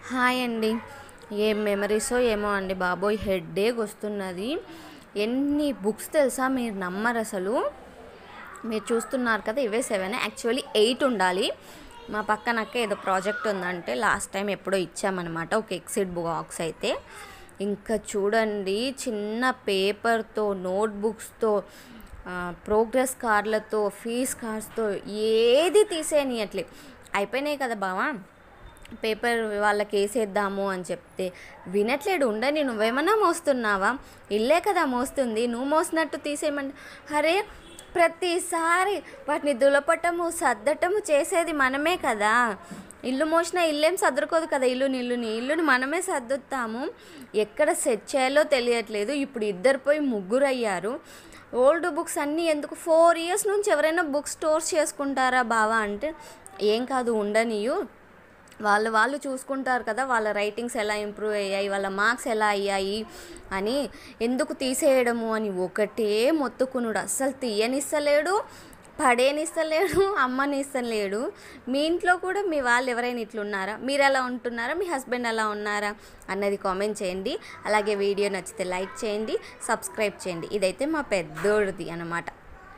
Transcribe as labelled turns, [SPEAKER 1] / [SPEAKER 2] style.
[SPEAKER 1] Hi అండి. ఏం మెమరీసో ఏమో అండి బాబోయ్, హెడ్ఏక్ వస్తున్నది. ఎన్ని బుక్స్ తెలుసా, మీరు నమ్మరు అసలు. మీరు చూస్తున్నారు కదా, ఇవే 7, యాక్చువల్లీ 8 ఉండాలి. మా పక్కనక్క ఏదో ప్రాజెక్ట్ ఉందంటే లాస్ట్ టైం ఎప్పుడో ఇచ్చామన్నమాట, ఒక ఎక్సిట్ బాక్స్ అయితే. ఇంకా చూడండి, చిన్న పేపర్తో, నోట్బుక్స్తో, ప్రోగ్రెస్ కార్డులతో, ఫీజ్ కార్డ్స్తో ఏది తీసేయనియట్లే. అయిపోయినాయి కదా బావా, పేపర్ వాళ్ళకి వేసేద్దాము అని చెప్తే వినట్లేడు. ఉండని, నువ్వేమన్నా మోస్తున్నావా? ఇల్లే కదా మోస్తుంది, నువ్వు మోసినట్టు తీసేయమంటే అరే, ప్రతిసారి వాటిని దులపటము సర్దటము చేసేది మనమే కదా. ఇల్లు మోసినా ఇల్లేం సర్దుకోదు కదా, ఇల్లుని మనమే సర్దుతాము. ఎక్కడ సెట్ చేయాలో తెలియట్లేదు. ఇప్పుడు ఇద్దరు పోయి ముగ్గురు అయ్యారు. ఓల్డ్ బుక్స్ అన్నీ ఎందుకు, 4 years నుంచి ఎవరైనా బుక్ స్టోర్స్ చేసుకుంటారా బావా అంటే, ఏం కాదు ఉండనియు, వాళ్ళు చూసుకుంటారు కదా, వాళ్ళ రైటింగ్స్ ఎలా ఇంప్రూవ్ అయ్యాయి, వాళ్ళ మార్క్స్ ఎలా అయ్యాయి అని, ఎందుకు తీసేయడము అని ఒకటే మొత్తుకునుడు. అస్సలు తీయనిస్తలేడు, పడేనిస్తలేడు, అమ్మనిస్తలేడు. మీ ఇంట్లో కూడా మీ వాళ్ళు ఎవరైనా ఇట్లున్నారా? మీరు ఎలా ఉంటున్నారా? మీ హస్బెండ్ ఎలా ఉన్నారా అన్నది కామెంట్ చేయండి. అలాగే వీడియో నచ్చితే లైక్ చేయండి, సబ్స్క్రైబ్ చేయండి. ఇదైతే మా పెద్దోడిది అన్నమాట.